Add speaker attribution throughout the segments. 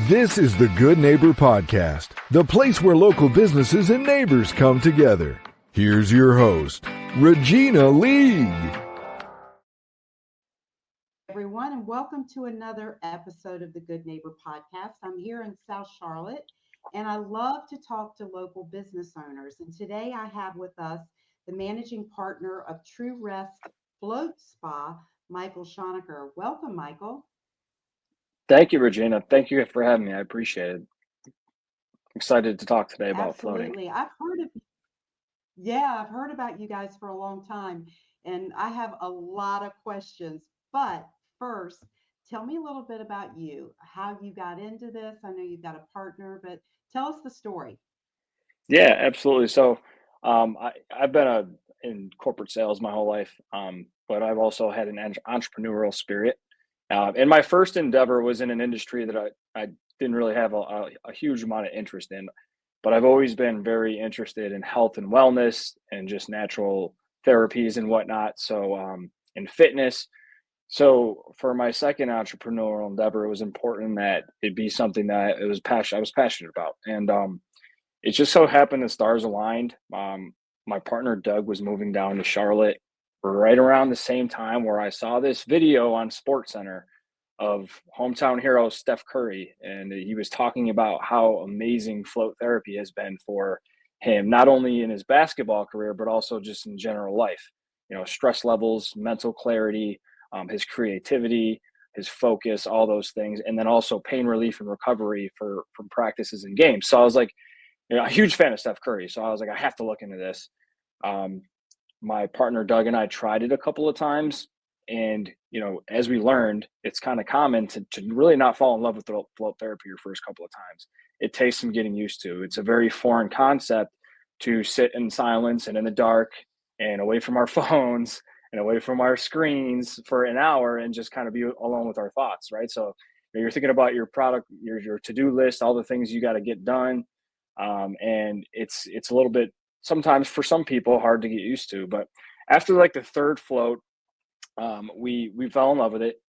Speaker 1: This is the Good Neighbor Podcast, the place where local businesses and neighbors come together. Here's your host, Regina Lee.
Speaker 2: Everyone, and welcome to another episode of the Good Neighbor Podcast. I'm here in South Charlotte, and I love to talk to local business owners. And today I have with us the managing partner of True Rest Float Spa, Michael Shoniker. Welcome, Michael.
Speaker 3: Thank you, Regina. Thank you for having me. I appreciate it. Excited to talk today about floating.
Speaker 2: Absolutely. I've heard about you guys for a long time, and I have a lot of questions. But first, tell me a little bit about you, how you got into this. I know you've got a partner, but tell us the story.
Speaker 3: Yeah, absolutely. So I've been in corporate sales my whole life, but I've also had an entrepreneurial spirit. And my first endeavor was in an industry that I didn't really have a huge amount of interest in, but I've always been very interested in health and wellness and just natural therapies and whatnot. So, in fitness. So for my second entrepreneurial endeavor, it was important that it be something that I was passionate about. And it just so happened the stars aligned. My partner, Doug, was moving down to Charlotte right around the same time where I saw this video on SportsCenter of hometown hero Steph Curry, and he was talking about how amazing float therapy has been for him, not only in his basketball career, but also just in general life. You know, stress levels, mental clarity, his creativity, his focus, all those things, and then also pain relief and recovery from practices and games. So I was like, you know, a huge fan of Steph Curry. So I was like, I have to look into this. My partner, Doug, and I tried it a couple of times. And, you know, as we learned, it's kind of common to really not fall in love with the float therapy your first couple of times. It takes some getting used to. It's a very foreign concept to sit in silence and in the dark and away from our phones and away from our screens for an hour and just kind of be alone with our thoughts, right? So you're thinking about your product, your to-do list, all the things you got to get done. And it's a little bit, sometimes for some people, hard to get used to. But after like the third float, we fell in love with it,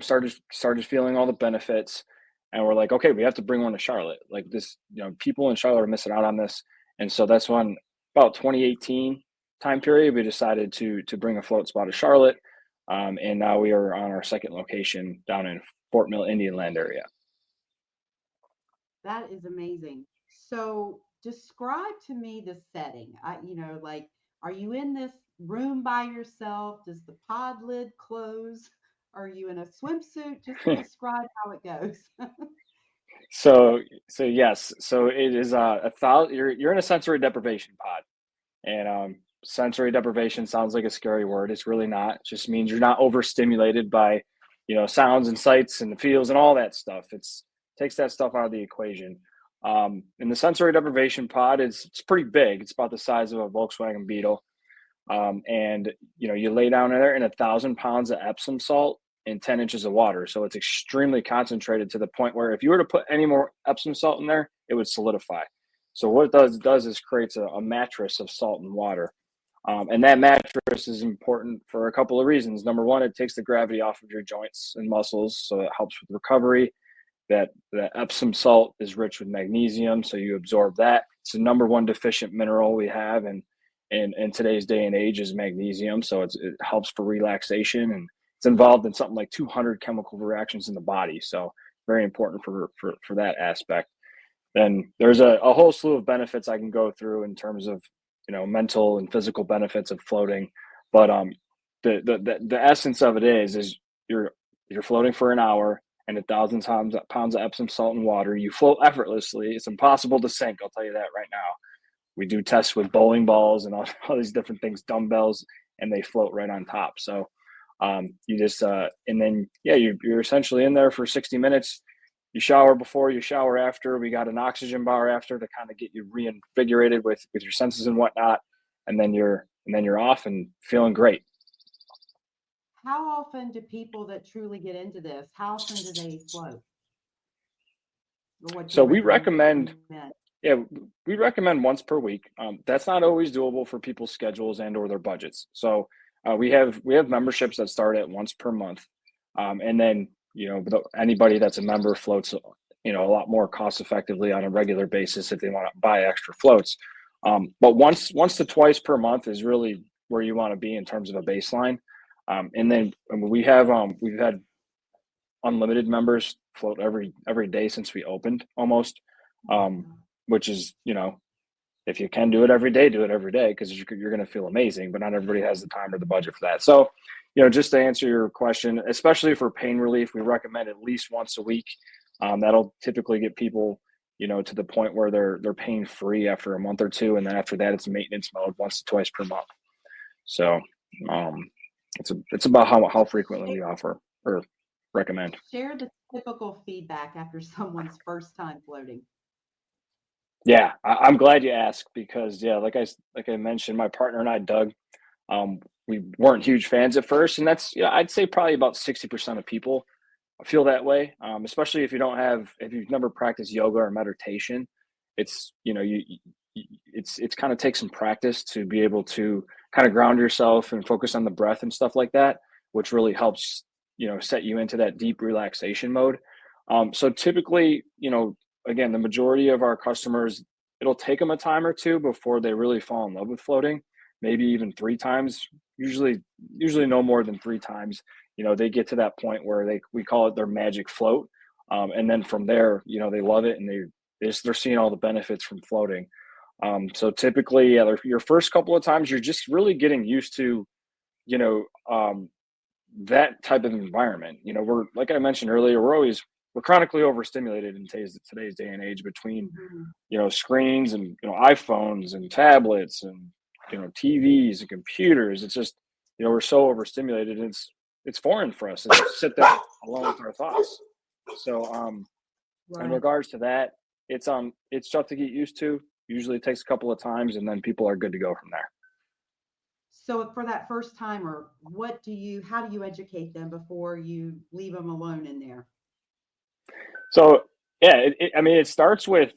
Speaker 3: started feeling all the benefits, and we're like, okay, we have to bring one to Charlotte. Like this, you know, people in Charlotte are missing out on this. And so that's when, about 2018 time period, we decided to bring a float spa to Charlotte. And now we are on our second location down in Fort Mill, Indian Land area.
Speaker 2: That is amazing. So describe to me the setting. Are you in this room by yourself? Does the pod lid close? Are you in a swimsuit? Just describe how it goes.
Speaker 3: So yes, so it is you're in a sensory deprivation pod, and sensory deprivation sounds like a scary word. It's really not. It just means you're not overstimulated by, you know, sounds and sights and the feels and all that stuff. Takes that stuff out of the equation. And the sensory deprivation pod it's pretty big. It's about the size of a Volkswagen Beetle. And you know, you lay down in there in 1,000 pounds of Epsom salt and 10 inches of water. So it's extremely concentrated to the point where if you were to put any more Epsom salt in there, it would solidify. So what it does is creates a mattress of salt and water. And that mattress is important for a couple of reasons. Number one, it takes the gravity off of your joints and muscles, so it helps with recovery. That the Epsom salt is rich with magnesium, so you absorb that. It's the number one deficient mineral we have, and in today's day and age is magnesium. So it helps for relaxation, and it's involved in something like 200 chemical reactions in the body. So very important for that aspect. Then there's a whole slew of benefits I can go through in terms of, you know, mental and physical benefits of floating. But the essence of it is you're floating for an hour and 1,000 pounds of Epsom salt and water. You float effortlessly. It's impossible to sink. I'll tell you that right now. We do tests with bowling balls and all these different things, dumbbells, and they float right on top. So you just and then you're essentially in there for 60 minutes. You shower before, you shower after. We got an oxygen bar after to kind of get you reinvigorated with your senses and whatnot, and then you're off and feeling great.
Speaker 2: How often do people that truly get into this, how often do they float?
Speaker 3: So we recommend once per week. That's not always doable for people's schedules and or their budgets. So we have memberships that start at once per month, and then, you know, anybody that's a member floats a lot more cost effectively on a regular basis if they want to buy extra floats. But once to twice per month is really where you want to be in terms of a baseline. And then we've had unlimited members float every day since we opened almost, which is, if you can do it every day, do it every day, because you're going to feel amazing, but not everybody has the time or the budget for that. So, just to answer your question, especially for pain relief, we recommend at least once a week. That'll typically get people, to the point where they're pain free after a month or two. And then after that, it's maintenance mode once to twice per month. So it's about how frequently we offer or recommend.
Speaker 2: Share the typical feedback after someone's first time floating.
Speaker 3: Yeah, I'm glad you asked, because like I mentioned, my partner and I, Doug, we weren't huge fans at first, and that's I'd say probably about 60% of people feel that way. Especially if you've never practiced yoga or meditation, it's it's kind of takes some practice to be able to kind of ground yourself and focus on the breath and stuff like that, which really helps set you into that deep relaxation mode. So typically, again, the majority of our customers, it'll take them a time or two before they really fall in love with floating, maybe even 3 times, usually no more than 3 times. They get to that point where we call it their magic float. And then from there, they love it, and they're seeing all the benefits from floating. So typically, your first couple of times, you're just really getting used to, that type of environment. We're, like I mentioned earlier, we're chronically overstimulated in today's day and age between, screens and, iPhones and tablets and, TVs and computers. It's just, we're so overstimulated, and it's foreign for us to sit there alone with our thoughts. So,
Speaker 2: Right.
Speaker 3: in regards to that, it's tough to get used to. Usually it takes a couple of times, and then people are good to go from there.
Speaker 2: So for that first timer, how do you educate them before you leave them alone in there?
Speaker 3: So yeah, it starts with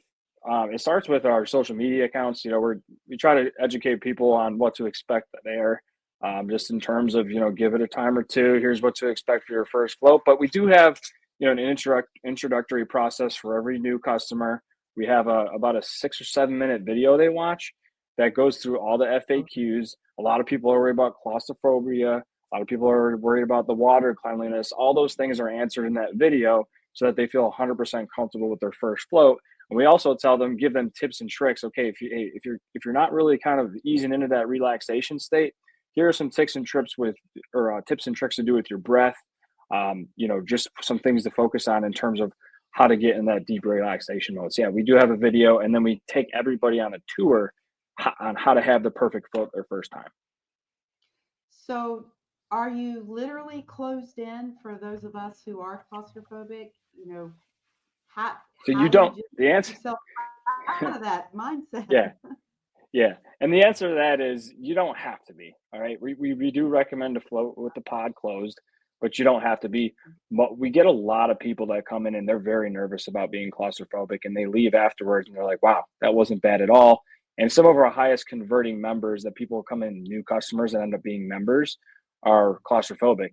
Speaker 3: our social media accounts. We try to educate people on what to expect there, just in terms of give it a time or two. Here's what to expect for your first float. But we do have an introductory process for every new customer. We have about a 6 or 7 minute video they watch that goes through all the FAQs. A lot of people are worried about claustrophobia. A lot of people are worried about the water cleanliness. All those things are answered in that video, so that they feel 100% comfortable with their first float. And we also give them tips and tricks. Okay, if you're not really kind of easing into that relaxation state, here are some tips and tricks to do with your breath. Just some things to focus on in terms of how to get in that deep relaxation mode. So yeah, we do have a video, and then we take everybody on a tour on how to have the perfect float their first time.
Speaker 2: So are you literally closed in for those of us who are claustrophobic? How
Speaker 3: So
Speaker 2: how
Speaker 3: you
Speaker 2: do you
Speaker 3: don't.
Speaker 2: just
Speaker 3: The
Speaker 2: get
Speaker 3: answer,
Speaker 2: yourself out of that mindset?
Speaker 3: yeah, and the answer to that is you don't have to be. All right, we do recommend to float with the pod closed, but you don't have to be. But we get a lot of people that come in and they're very nervous about being claustrophobic, and they leave afterwards and they're like, "Wow, that wasn't bad at all." And some of our highest converting members, that people come in, new customers that end up being members, are claustrophobic.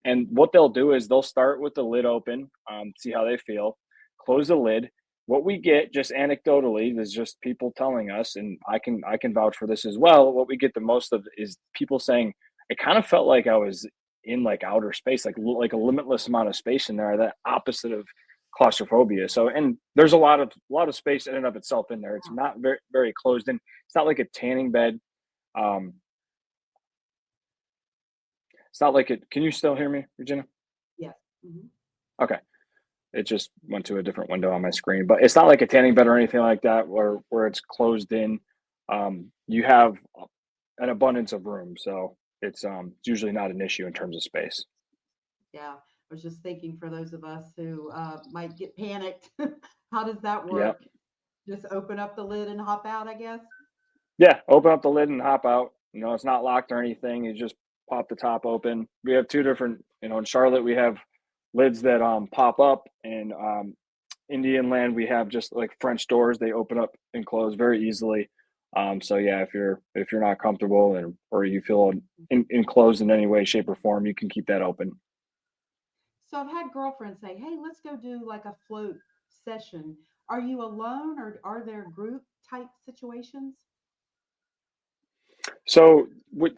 Speaker 3: And what they'll do is they'll start with the lid open, see how they feel, close the lid. What we get, just anecdotally, is just people telling us, and I can vouch for this as well. What we get the most of is people saying, "It kind of felt like I was in like outer space, like a limitless amount of space in there." That opposite of claustrophobia. So, and there's a lot of space in and of itself in there. It's not very, very closed in. It's not like a tanning bed. It's not like it. Can you still hear me, Regina?
Speaker 2: Yes. Mhm.
Speaker 3: Okay. It just went to a different window on my screen, but it's not like a tanning bed or anything like that where it's closed in. You have an abundance of room, so it's usually not an issue in terms of space.
Speaker 2: Yeah. I was just thinking for those of us who might get panicked, how does that
Speaker 3: Yeah.
Speaker 2: work? Just open up the lid and hop out, I guess.
Speaker 3: Yeah, open up the lid and hop out. It's not locked or anything. You just pop the top open. We have 2 different, in Charlotte, we have lids that pop up, and Indian land, we have just like French doors. They open up and close very easily. So yeah, if you're not comfortable or you feel enclosed in any way, shape, or form, you can keep that open.
Speaker 2: So I've had girlfriends say, "Hey, let's go do like a float session, are you alone or are there group type situations?
Speaker 3: So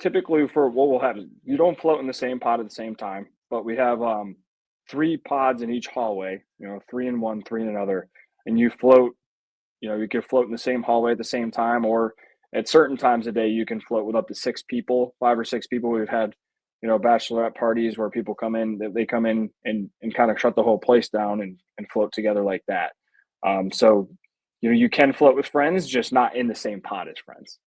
Speaker 3: typically for what will happen, you don't float in the same pod at the same time, but we have 3 pods in each hallway, 3 in one, 3 in another, and you float, you can float in the same hallway at the same time, or at certain times a day, you can float with up to 6 people, 5 or 6 people. We've had, bachelorette parties where people come in, they come in and kind of shut the whole place down and float together like that. So, you can float with friends, just not in the same pod as friends.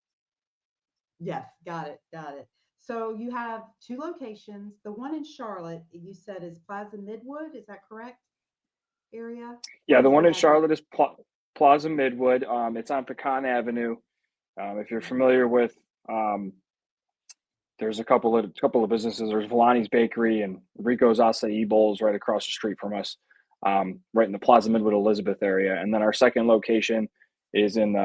Speaker 2: Yes, got it, got it. So you have 2 locations. The one in Charlotte, you said is Plaza Midwood. Is that correct? Area?
Speaker 3: Yeah,
Speaker 2: What
Speaker 3: the
Speaker 2: is
Speaker 3: one
Speaker 2: the
Speaker 3: in
Speaker 2: address?
Speaker 3: Charlotte is Plaza Midwood. It's on Pecan Avenue. If you're familiar with, there's a couple of businesses. There's Villani's Bakery and Rico's Acai Bowls right across the street from us, right in the Plaza Midwood Elizabeth area. And then our second location is in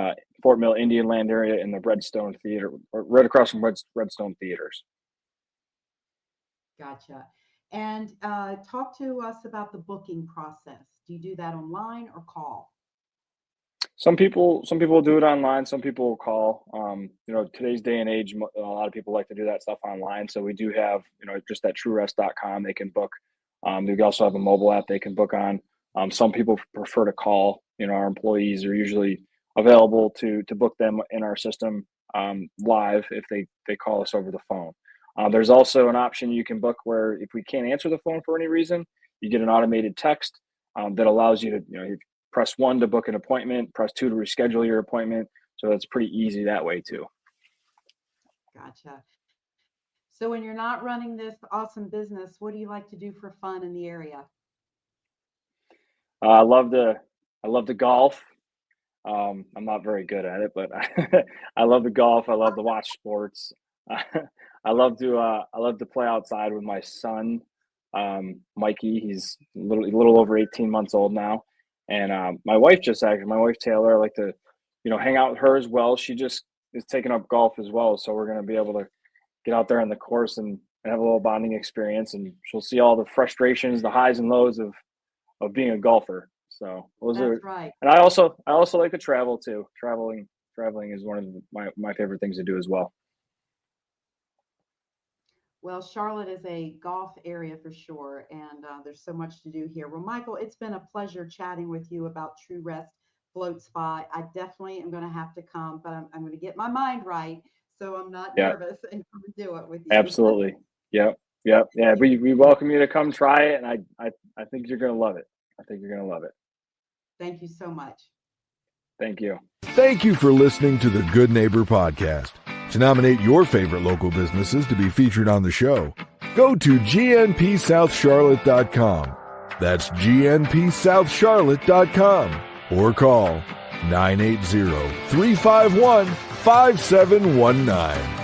Speaker 3: Fort Mill Indian Land area in the Redstone Theater, right across from Redstone Theaters.
Speaker 2: Gotcha. And talk to us about the booking process. Do you do that online or call?
Speaker 3: Some people do it online. Some people will call. Today's day and age, a lot of people like to do that stuff online. So we do have, just at truerest.com, they can book. We also have a mobile app they can book on. Some people prefer to call. Our employees are usually available to book them in our system live if they call us over the phone. There's also an option you can book where if we can't answer the phone for any reason, you get an automated text that allows you to, press 1 to book an appointment, press 2 to reschedule your appointment. So it's pretty easy that way too.
Speaker 2: Gotcha. So when you're not running this awesome business, what do you like to do for fun in the area?
Speaker 3: I love the golf. I'm not very good at it, but I love the golf. I love to watch sports. I love to play outside with my son, Mikey. He's a little over 18 months old now. And my wife Taylor, I like to, hang out with her as well. She just is taking up golf as well. So we're going to be able to get out there on the course and have a little bonding experience. And she'll see all the frustrations, the highs and lows of being a golfer. So
Speaker 2: That's right.
Speaker 3: and I also like to travel too. Traveling is one of my favorite things to do as well.
Speaker 2: Well, Charlotte is a golf area for sure, and there's so much to do here. Well, Michael, it's been a pleasure chatting with you about True Rest Float Spa. I definitely am going to have to come, but I'm going to get my mind right so I'm not nervous and come and do it with you.
Speaker 3: Absolutely. Yep. Yeah. We welcome you to come try it, and I think you're going to love it.
Speaker 2: Thank you so much.
Speaker 3: Thank you.
Speaker 1: Thank you for listening to the Good Neighbor Podcast. To nominate your favorite local businesses to be featured on the show, go to gnpsouthcharlotte.com. That's gnpsouthcharlotte.com or call 980-351-5719.